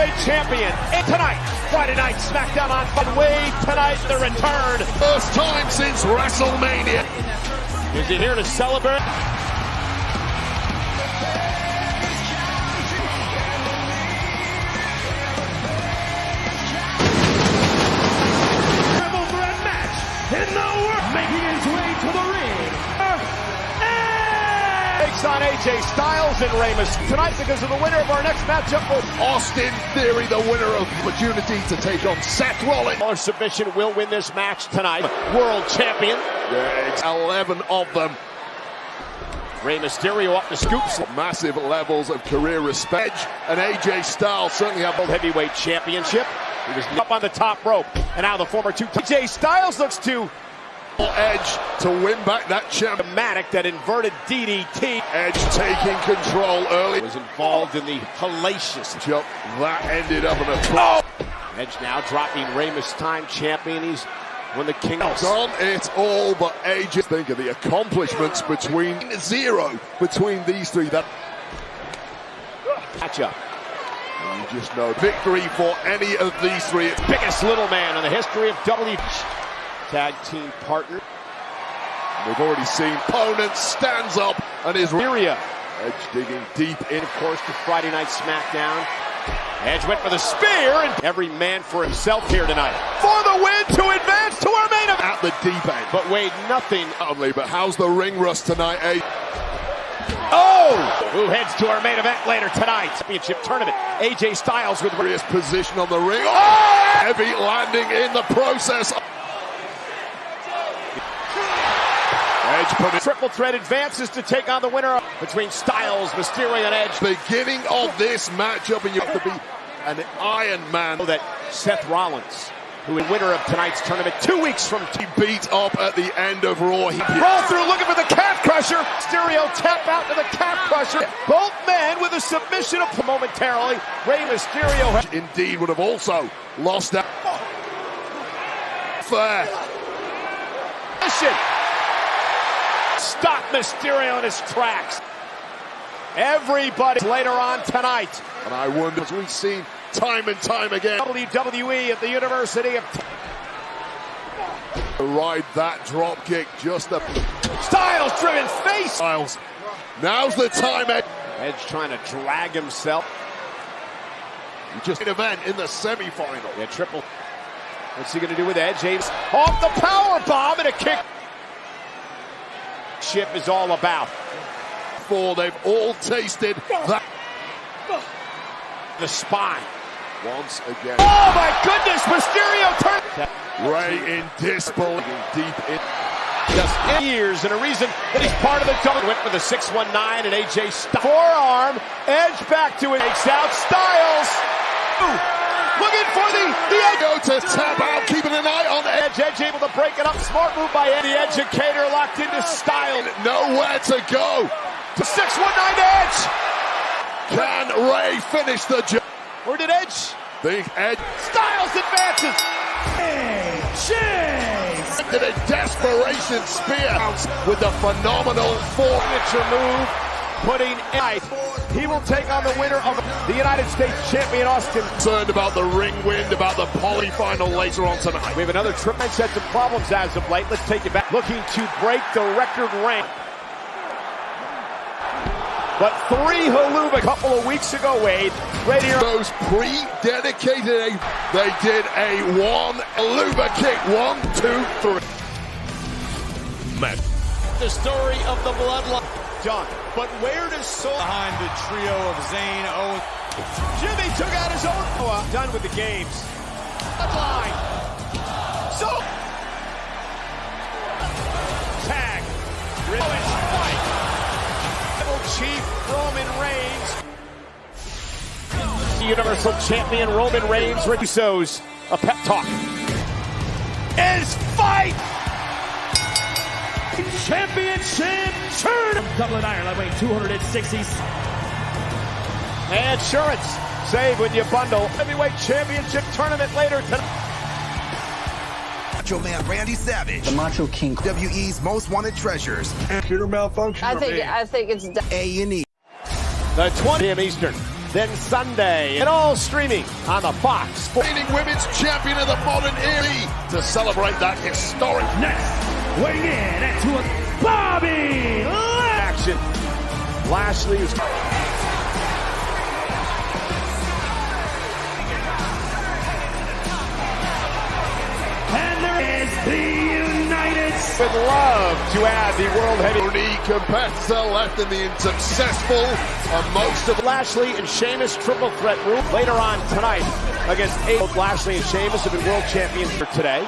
heavyweight champion. And tonight, Friday night SmackDown on Wade. Tonight, the return. First time since WrestleMania. Is he here to celebrate? Triple threat match in the world. Making his way to the ring. Takes on AJ Styles and Rey Mysterio tonight because of the winner of our next matchup. Austin Theory, the winner of opportunity to take on Seth Rollins. Our submission will win this match tonight. World champion. Yeah, it's 11 of them. Rey Mysterio up the scoops. Massive levels of career respect. Edge and AJ Styles certainly have both heavyweight championship. He was up on the top rope. And now the former two. AJ Styles looks to Edge to win back that championship. Dramatic, that inverted DDT. Edge taking control early. Was involved in the hellacious jump. That ended up in a throw. Edge now dropping Rey Mysterio, time champion. He's won the King. Done it all, but AJ. Think of the accomplishments between these three. That matchup. You just know victory for any of these three. Biggest little man in the history of WWE. Tag team partner. We've already seen opponent stands up and is Mysterio. Edge digging deep in, of course, to Friday Night SmackDown. Edge went for the spear, and every man for himself here tonight. For the win to advance to our main event. At the deep end. But Wade, nothing. But how's the ring rust tonight, eh? Oh! Who heads to our main event later tonight? Championship tournament. AJ Styles with various position on the ring. Oh! Heavy landing in the process. Edge put it. Triple threat advances to take on the winner between Styles, Mysterio, and Edge. Beginning of this matchup, and you have to be an Iron Man. That Seth Rollins, who is winner of tonight's tournament 2 weeks from he beat up at the end of Raw. He roll through looking for the calf crusher. Mysterio tap out to the calf crusher. Both men with a submission of momentarily. Rey Mysterio indeed would have also lost that. Fair. Stop Mysterio in his tracks. Everybody later on tonight. And I wonder, as we've seen time and time again, WWE at the University of ride that drop kick, just a Styles driven face. Styles. Now's the time. Edge trying to drag himself. Just an event in the semifinal. Yeah, triple. What's he going to do with Edge? James off the power bomb and a kick. Ship is all about. They've all tasted that. The spine. Once again. Oh my goodness! Mysterio turned. Rey in disbelief. Deep in. Just years and a reason that he's part of the double. Went for the 619 and AJ forearm. Edge back to it. Takes out Styles. Ooh. Looking for the Edge. To tap out, keeping an eye on Edge. Edge able to break it up. Smart move by Edge. The Educator locked into Styles. Nowhere to go. To 619 Edge. Can Rey finish the job? Or did Edge? Think Edge. Styles advances. AJ. Did a desperation spear with a phenomenal signature move. Putting in. He will take on the winner of the United States champion, Austin. Concerned about the ring wind, about the poly-final later on tonight. We have another trip and set some problems as of late. Let's take it back. Looking to break the record rank. But 3 Helluva a couple of weeks ago, Wade. Right here. Those pre-dedicated, they did a 1 Helluva kick. 1, 2, 3. Man. The story of the bloodline. John, but where does behind the trio of Zayn, Owens? Jimmy took out his own. Done with the games. Bloodline. So. Tag. Owens fight. Chief Roman Reigns. Universal Champion Roman Reigns. Ricky So's a pep talk. Is fight. Championship turn. Dublin, Ireland, weighing 260. Insurance. Save when you bundle. Heavyweight Championship tournament later tonight. Macho Man Randy Savage. The Macho King. WE's Most Wanted Treasures. Computer malfunction. I think it's A&E. The 20 p.m. Eastern. then Sunday. And all streaming on the Fox. Reigning women's champion of the modern era to celebrate that historic Next, weighing in at 200, Bobby action. Lashley is... And there is the United States. Would love to add the world heavy competitor left in the unsuccessful most of Lashley and Sheamus triple threat rule later on tonight against both Lashley and Sheamus have been world champions for today.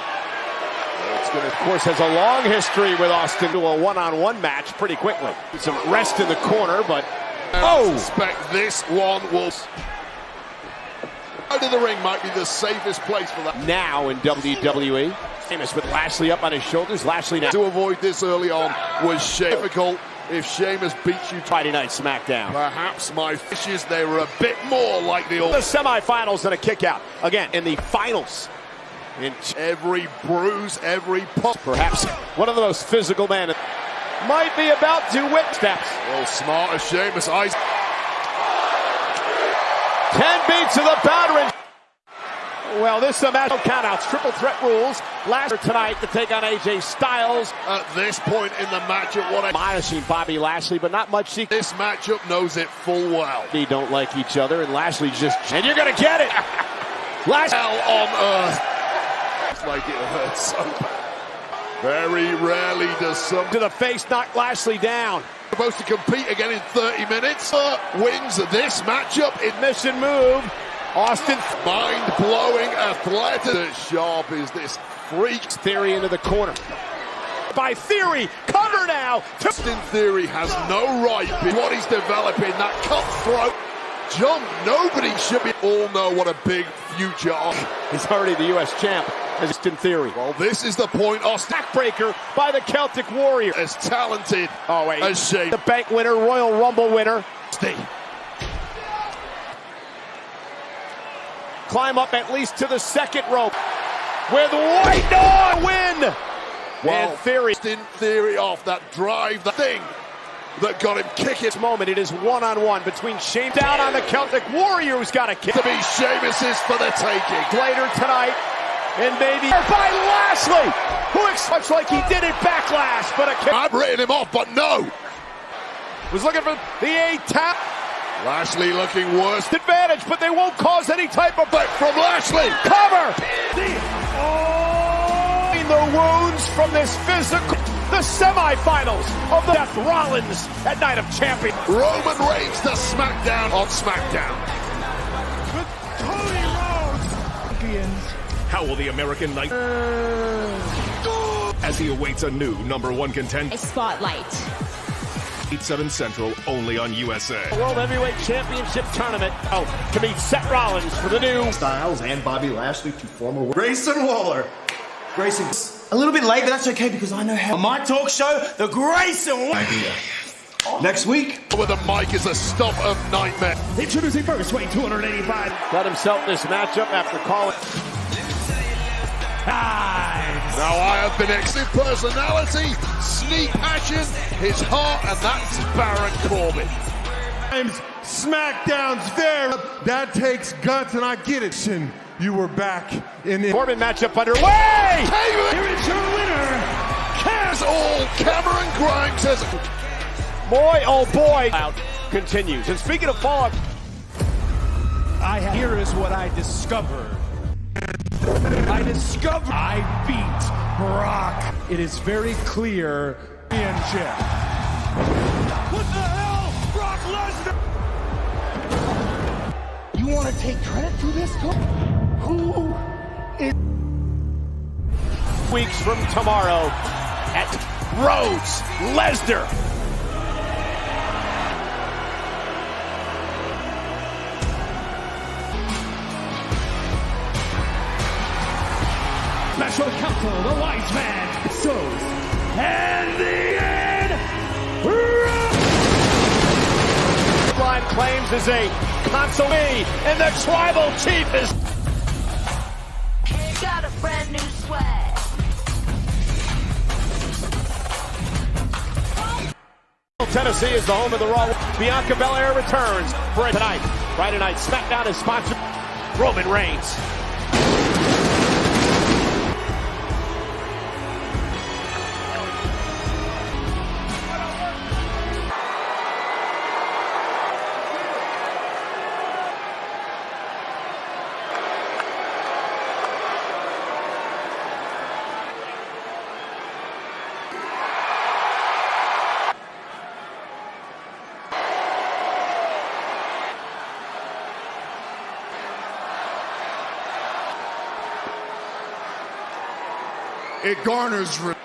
It's going to, of course, has a long history with Austin to a one-on-one match pretty quickly. Some rest in the corner, but I suspect this one will. Out of the ring might be the safest place for that. Now in WWE, Sheamus with Lashley up on his shoulders. Lashley now To avoid this early on was difficult. If Sheamus beats you Friday Night SmackDown. perhaps my fishes, they were a bit more like the old. The semifinals and a kick out. Again, in the finals. In Every bruise, every pop. perhaps one of the most physical men. Might be about to whip steps. Well, smart as Sheamus. 10 beats of the battering. Well, this is a match. No countouts, triple threat rules. Last tonight to take on AJ Styles. At this point in the matchup, what a Admonishing Bobby Lashley, but not much. this matchup knows it full well. They don't like each other, and Lashley's just. And you're gonna get it. Lashley Hell on earth. It's like it hurts so bad. Very rarely does some to the face, knock Lashley down. supposed to compete again in 30 minutes. Wins this matchup in Mission move. Austin mind-blowing athletic. As sharp is this freak. Theory into the corner. By Theory, cover now. Austin Theory has no right in what he's developing, that cutthroat jump. Nobody should be. All know what a big future on. He's already the U.S. champ. Austin Theory. Well, this is the point. Austin Backbreaker by the Celtic Warrior. as talented Oh, wait. as Sheamus. The bank winner, Royal Rumble winner. Climb up at least to the second rope. With White Dog win. Well, And Theory. Austin Theory off that drive, that thing that got him kicking. This moment, it is one-on-one between Sheamus down on the Celtic Warrior, who's got a kick. To be Sheamus's for the taking. Later tonight, and maybe by Lashley, who looks like he did it backlash, but a kick. I've written him off, but no. Was looking for the A-tap. Lashley looking worse. Advantage, but they won't cause any type of But from Lashley. cover. The wounds from this physical. The semifinals of the Seth Rollins at Night of Champions. Roman Reigns to SmackDown on SmackDown. How will the American Night as he awaits a new #1 contender? Spotlight. 8/7 Central, only on USA. World Heavyweight Championship Tournament. To meet Seth Rollins for the new. Styles and Bobby Lashley, two former Grayson Waller. Grayson, a little bit late, but that's okay because I know how. On my talk show, the Grayson idea. Next week, With a mic is a stop of nightmare. Introducing first, weighing 285. Got himself in this matchup after calling. Now I have been excellent personality, sneak passion, his heart, and that's Baron Corbin. SmackDown's there. That takes guts, and I get it. You were back in the Corbin matchup underway. Here is your winner, As all Cameron Grimes has. Boy, oh boy. Out continues. And speaking of fallout, Here is what I discovered. I beat Brock. It is very clear. And Jeff. What the hell? Brock Lesnar! you want to take credit for this? Who is weeks from tomorrow at Rhodes, Lesnar. Special counsel, the wise man, sows. And the end. Line claims is a consul, and the tribal chief is. Got a brand new swag. Tennessee is the home of the Raw. Bianca Belair returns for tonight. Friday Night SmackDown is sponsored Roman Reigns. It garners. There's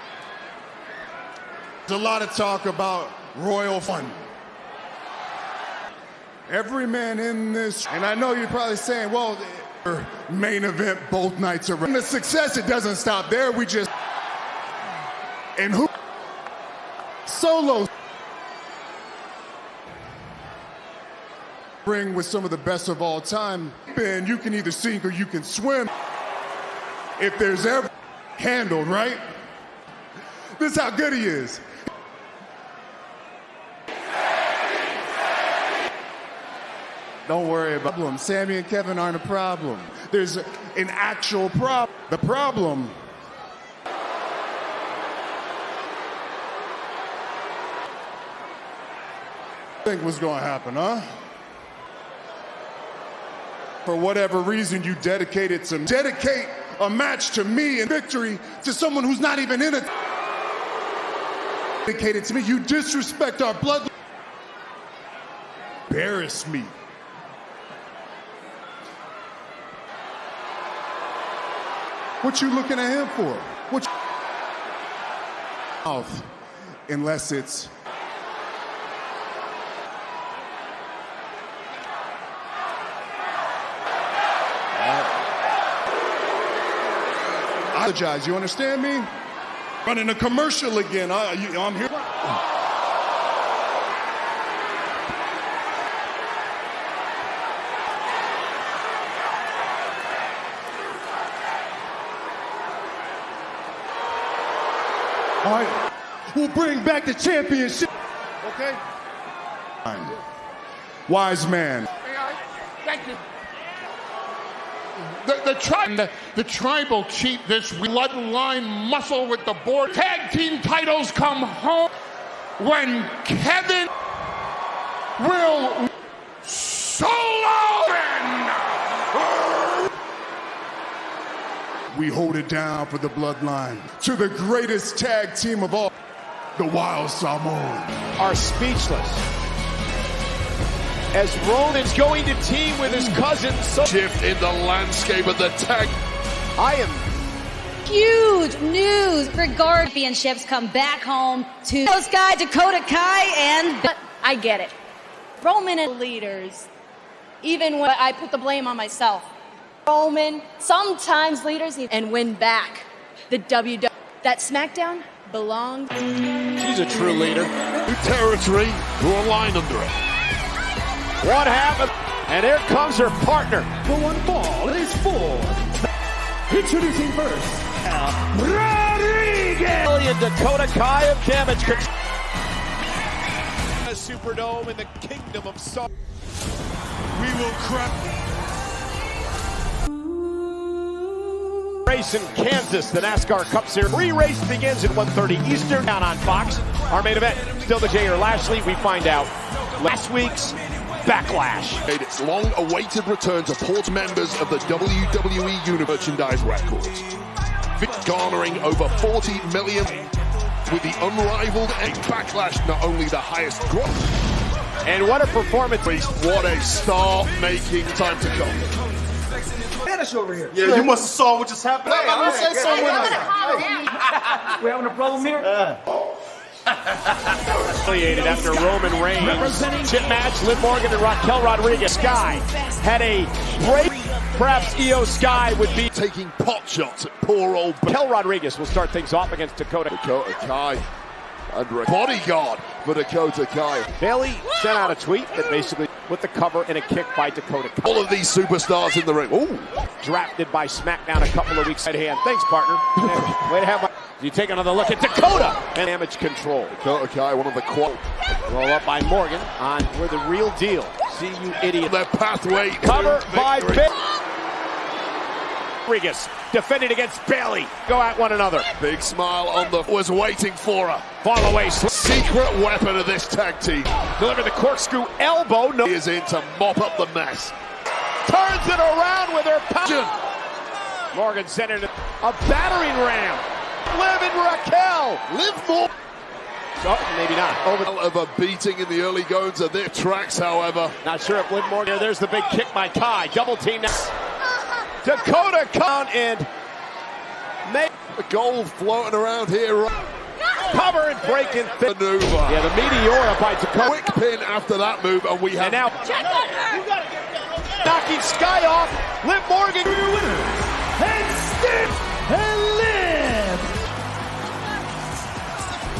a lot of talk about royal fun. Every man in this, and I know you're probably saying, well, main event both nights are. And the success, it doesn't stop there. We just, and who? Solo. Bring with some of the best of all time. And you can either sink or you can swim. If there's ever handled, right? This is how good he is. Don't worry about them. Sammy and Kevin aren't a problem. There's an actual problem. The problem think was going to happen, huh? For whatever reason, you dedicate a match to me and victory to someone who's not even in it. Dedicated to me. You disrespect our blood. Embarrass me. What you looking at him for? What? Unless it's. I apologize. You understand me? Running a commercial again. I'm here. All right, we'll bring back the championship. Okay. Wise man. Thank you. The tribal chief, this bloodline muscle with the board. Tag team titles come home when Kevin will solo win. We hold it down for the bloodline to the greatest tag team of all, the Wild Samoans. Are speechless as Roman's going to team with his cousin. Shift in the landscape of the tag. I am Huge news regarding championships come back home to those guys, Dakota Kai, but I get it. Roman and leaders, even when I put the blame on myself. Roman, sometimes leaders and win back the WWE. That SmackDown belongs. She's a true leader. New territory, draw a line under it. What happened? And here comes her partner. The one ball is four. Introducing first, Rodriguez. Dakota Kai of damage control. A Superdome in the Kingdom of Saw. We will crack. Race in Kansas, the NASCAR Cup Series. Re-race begins at 1:30 Eastern down on Fox. Our main event, still the Jay or Lashley. We find out last week's Backlash. Made its long-awaited return to port members of the WWE Universe merchandise records. Garnering over 40 million with the unrivaled Backlash, not only the highest gross. And what a performance. What a star-making time to come. Spanish over here. Yeah, you must have saw what just happened. Hey, I'm gonna say something. We having a problem here? Affiliated after Roman Reigns. Chip match, Liv Morgan and Raquel Rodriguez. Sky had a break. Perhaps Io Sky would be taking pot shots at poor old Raquel Rodriguez will start things off against Dakota Kai. Under a bodyguard for Dakota Kai. Bayley sent out a tweet that basically with the cover and a kick by Dakota Kai. All of these superstars in the ring. Ooh. Drafted by SmackDown a couple of weeks at hand. Thanks, partner. Way to have my... You take another look at Dakota and damage control. Dakota Kai, one of the quote. Roll up by Morgan on We're the Real Deal. See you idiot. Their pathway. Cover to by victory. Rodriguez defending against Bailey. Go at one another. Big smile on the was waiting for her. Fall away. Secret weapon of this tag team. Deliver the corkscrew elbow. No. Is in to mop up the mess. Turns it around with her power. Morgan centered a battering ram. Liv and Raquel. Liv more. Oh, maybe not. Over Of a beating in the early goings of their tracks, however. Not sure if Liv Morgan. There's the big kick by Kai. Double team now. Dakota Kai and make The gold floating around here. cover and breaking Maneuver. Yeah, the Meteora by Dakota. Quick pin after that move, and we have And now knocking Sky off. Liv Morgan.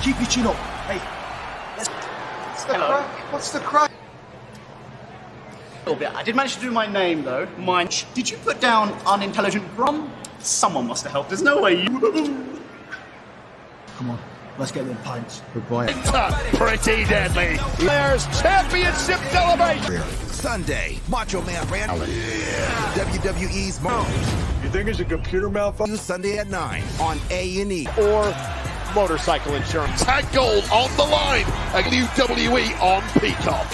Keep your chin up. Hey. What's the crack? What's the crack? A little bit. I did manage to do my name though. Mine. Did you put down unintelligent Grum? Someone must have helped. There's no way you. Come on, let's get them pints. Goodbye. pretty deadly. There's championship celebration. Sunday, Macho Man Randy. WWE's You think it's a computer malfunction? Sunday at 9 on A&E. Or motorcycle insurance. Tag gold on the line. A WWE on Peacock.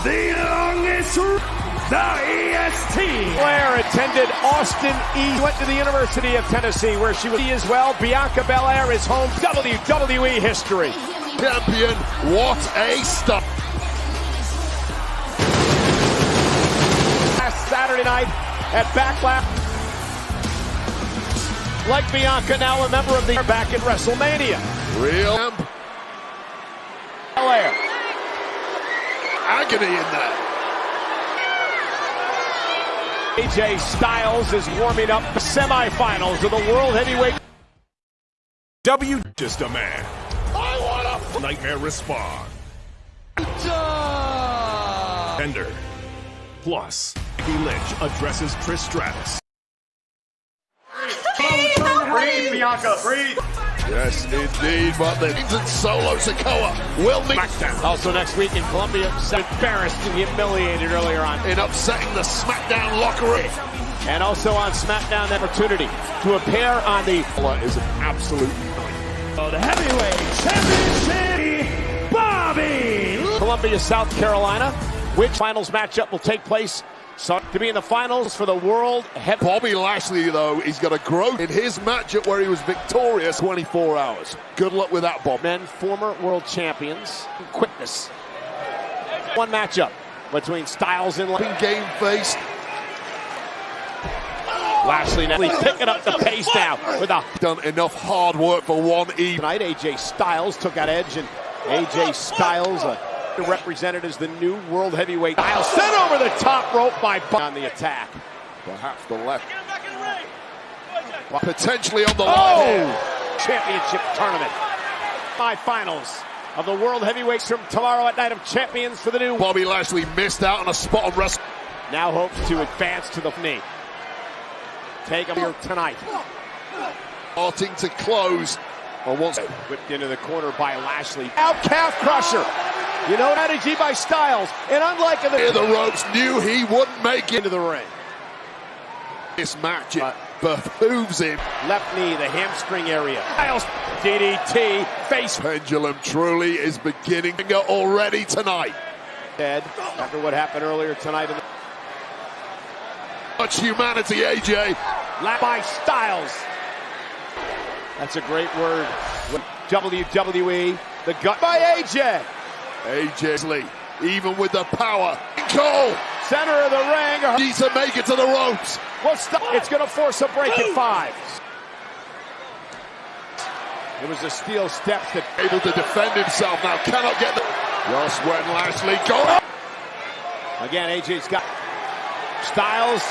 The longest, the EST. Flair attended Austin E. Went to the University of Tennessee where she was as well. Bianca Belair is home. WWE history. Champion, what a start. Last Saturday night at Backlash. Like Bianca, now a member of the back at WrestleMania. Real Belair. agony in there. AJ Styles is warming up the semifinals of the World Heavyweight. Just a man. I want a Nightmare Respond. Tender. Plus, Becky Lynch addresses Trish Stratus. Breathe, Bianca, breathe. Yes, indeed, but the and Solo Sikoa will meet Also next week in Columbia, embarrassed and humiliated earlier on. in upsetting the SmackDown locker room. And also on SmackDown, the opportunity to appear on the Is an absolute The heavyweight championship, Bobby. Columbia, South Carolina, which finals matchup will take place. So to be in the finals for the World Heavyweight. Bobby Lashley, though, he's got a growth in his matchup where he was victorious 24 hours. Good luck with that, Bob. Men, former world champions, quickness. One matchup between Styles and Game face. Lashley. Now he's picking up the pace now with a Done enough hard work for one evening. tonight. AJ Styles took out Edge, and AJ Styles represented as the new World Heavyweight. Styles sent over the top rope by on the attack. Perhaps the left. Potentially on the line here. Championship tournament. 5 finals of the World Heavyweights from tomorrow at Night of Champions for the new. Bobby Lashley missed out on a spot on wrestling. Now hopes to advance to the knee. Take him here tonight. Starting to close. Or once Whipped into the corner by Lashley. Out calf crusher. You know, strategy by Styles. And unlike near the the ropes, knew he wouldn't make it into the ring. this match. It behooves him. Left knee, the hamstring area. Styles, DDT, face. Pendulum truly is beginning to go already tonight. Dead after what happened earlier tonight. In the Much humanity, AJ. lap by Styles. That's a great word. WWE, the gut by AJ. AJ Lee, even with the power. Cole Center of the ring. needs to make it to the ropes. It's going to force a break at 5. It was a steel steps that Able to defend himself now. Cannot get the. Just when Lashley go. again. AJ's got Styles.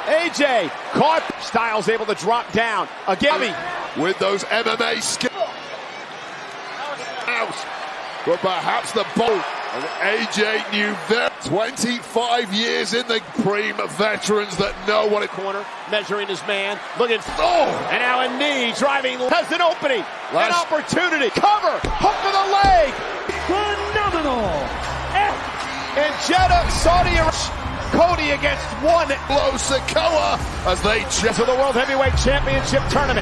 AJ caught. Styles able to drop down again. With those MMA skills. But perhaps the bolt of AJ knew that 25 years in the Supreme veterans that know what it. Corner measuring his man. Looking. And now a knee driving. Has an opening. An opportunity. Cover. Hook to the leg. Phenomenal. in Jeddah, Saudi Arabia. Cody against one. Blow Sikoa as they To the World Heavyweight Championship tournament.